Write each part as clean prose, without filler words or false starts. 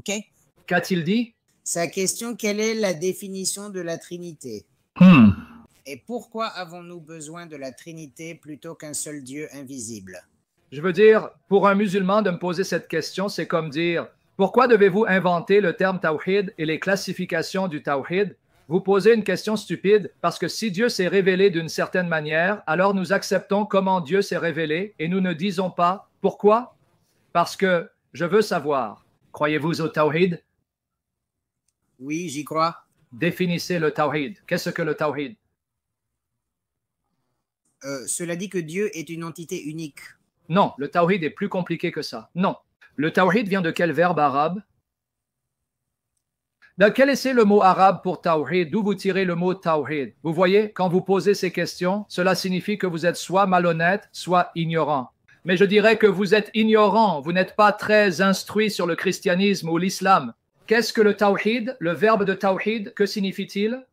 OK? Qu'a-t-il dit? Sa question, quelle est la définition de la Trinité? Et pourquoi avons-nous besoin de la Trinité plutôt qu'un seul Dieu invisible? Je veux dire, pour un musulman de me poser cette question, c'est comme dire, pourquoi devez-vous inventer le terme tawhid et les classifications du tawhid? Vous posez une question stupide parce que si Dieu s'est révélé d'une certaine manière, alors nous acceptons comment Dieu s'est révélé et nous ne disons pas pourquoi? Parce que je veux savoir. Croyez-vous au tawhid? Oui, j'y crois. Définissez le tawhid. Qu'est-ce que le tawhid? Cela dit que Dieu est une entité unique. Non, le tawhid est plus compliqué que ça. Non. Le tawhid vient de quel verbe arabe? Quel est le mot arabe pour tawhid? D'où vous tirez le mot tawhid? Vous voyez, quand vous posez ces questions, cela signifie que vous êtes soit malhonnête, soit ignorant. Mais je dirais que vous êtes ignorant, vous n'êtes pas très instruit sur le christianisme ou l'islam. Qu'est-ce que le tawhid? Le verbe de tawhid, que signifie-t-il?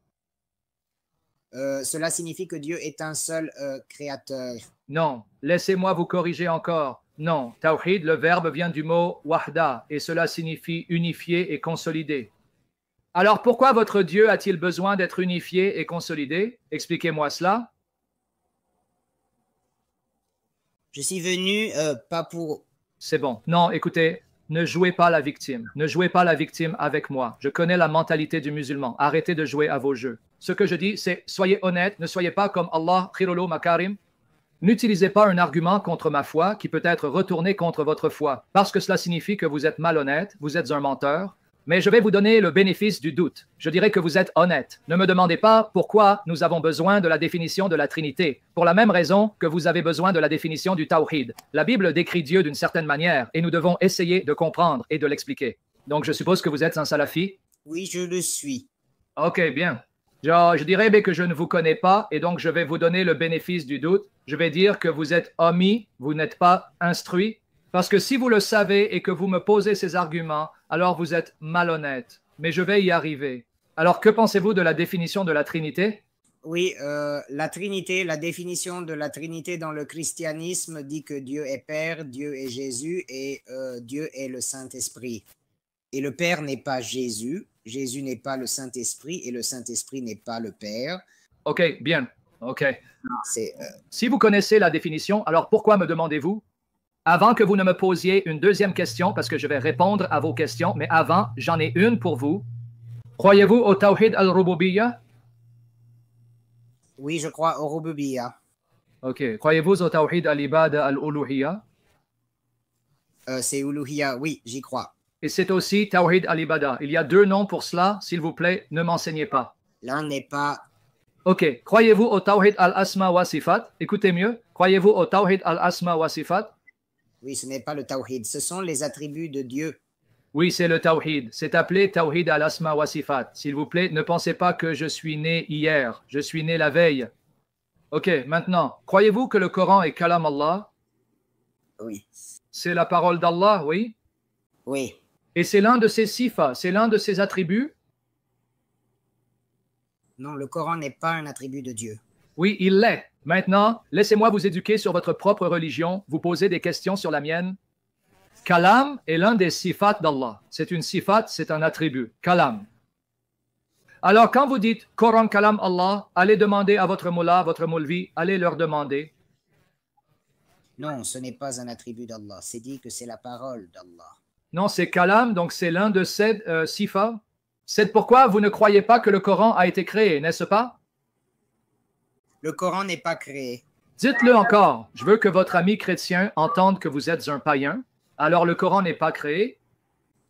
Cela signifie que Dieu est un seul créateur. Non, laissez-moi vous corriger encore. Non, tawhid, le verbe vient du mot wahda et cela signifie unifié et consolidé. Alors pourquoi votre Dieu a-t-il besoin d'être unifié et consolidé? Expliquez-moi cela. Je suis venu pas pour... C'est bon. Non, écoutez, ne jouez pas la victime. Ne jouez pas la victime avec moi. Je connais la mentalité du musulman. Arrêtez de jouer à vos jeux. Ce que je dis, c'est soyez honnête, ne soyez pas comme Allah, khirulu makarim. N'utilisez pas un argument contre ma foi qui peut être retourné contre votre foi, parce que cela signifie que vous êtes malhonnête, vous êtes un menteur. Mais je vais vous donner le bénéfice du doute. Je dirais que vous êtes honnête. Ne me demandez pas pourquoi nous avons besoin de la définition de la Trinité, pour la même raison que vous avez besoin de la définition du Tawhid. La Bible décrit Dieu d'une certaine manière et nous devons essayer de comprendre et de l'expliquer. Donc je suppose que vous êtes un salafi? Oui, je le suis. Ok, bien. Je dirais que je ne vous connais pas et donc je vais vous donner le bénéfice du doute. Je vais dire que vous êtes omis, vous n'êtes pas instruit. Parce que si vous le savez et que vous me posez ces arguments, alors vous êtes malhonnête. Mais je vais y arriver. Alors, que pensez-vous de la définition de la Trinité? Oui, la Trinité, la définition de la Trinité dans le christianisme dit que Dieu est Père, Dieu est Jésus et Dieu est le Saint-Esprit. Et le Père n'est pas Jésus, Jésus n'est pas le Saint-Esprit et le Saint-Esprit n'est pas le Père. Ok, bien. Ok. Si vous connaissez la définition, alors pourquoi me demandez-vous? Avant que vous ne me posiez une deuxième question, parce que je vais répondre à vos questions, mais avant, j'en ai une pour vous. Croyez-vous au Tawhid al-Rububiyya? Oui, je crois au Rububiyya. Ok. Croyez-vous au Tawhid al-Ibada al-Uluhiyya? C'est Uluhiyya, oui, j'y crois. Et c'est aussi Tawhid al-Ibada. Il y a deux noms pour cela. S'il vous plaît, ne m'enseignez pas. L'un n'est pas... Ok. Croyez-vous au Tawhid al-Asma wa Sifat? Écoutez mieux. Croyez-vous au Tawhid al-Asma wa Sifat? Oui, ce n'est pas le Tawhid. Ce sont les attributs de Dieu. Oui, c'est le Tawhid. C'est appelé Tawhid al-Asma wa Sifat. S'il vous plaît, ne pensez pas que je suis né hier. Je suis né la veille. Ok, maintenant, croyez-vous que le Coran est Kalam Allah? Oui. C'est la parole d'Allah, oui? Oui. Et c'est l'un de ses sifas, c'est l'un de ses attributs? Non, le Coran n'est pas un attribut de Dieu. Oui, il l'est. Maintenant, laissez-moi vous éduquer sur votre propre religion, vous poser des questions sur la mienne. Kalam est l'un des sifats d'Allah. C'est une sifat, c'est un attribut. Kalam. Alors, quand vous dites Coran Kalam Allah, allez demander à votre mullah, votre moulvi, allez leur demander. Non, ce n'est pas un attribut d'Allah. C'est dit que c'est la parole d'Allah. Non, c'est Kalam, donc c'est l'un de ces sifats. C'est pourquoi vous ne croyez pas que le Coran a été créé, n'est-ce pas? Le Coran n'est pas créé. Dites-le encore. Je veux que votre ami chrétien entende que vous êtes un païen. Alors le Coran n'est pas créé?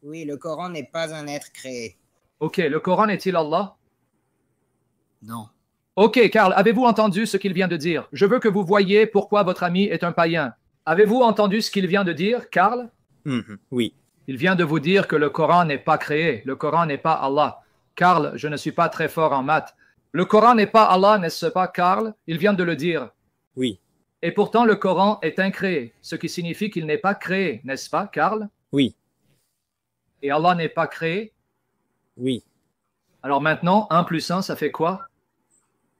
Oui, le Coran n'est pas un être créé. Ok, le Coran est-il Allah? Non. Ok, Karl, avez-vous entendu ce qu'il vient de dire? Je veux que vous voyiez pourquoi votre ami est un païen. Avez-vous entendu ce qu'il vient de dire, Karl? Oui. Il vient de vous dire que le Coran n'est pas créé. Le Coran n'est pas Allah. Karl, je ne suis pas très fort en maths. Le Coran n'est pas Allah, n'est-ce pas, Karl? Il vient de le dire. Oui. Et pourtant, le Coran est incréé, ce qui signifie qu'il n'est pas créé, n'est-ce pas, Karl? Oui. Et Allah n'est pas créé? Oui. Alors maintenant, 1 plus 1, ça fait quoi?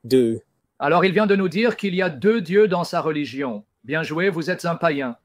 2. Alors il vient de nous dire qu'il y a 2 dieux dans sa religion. Bien joué, vous êtes un païen.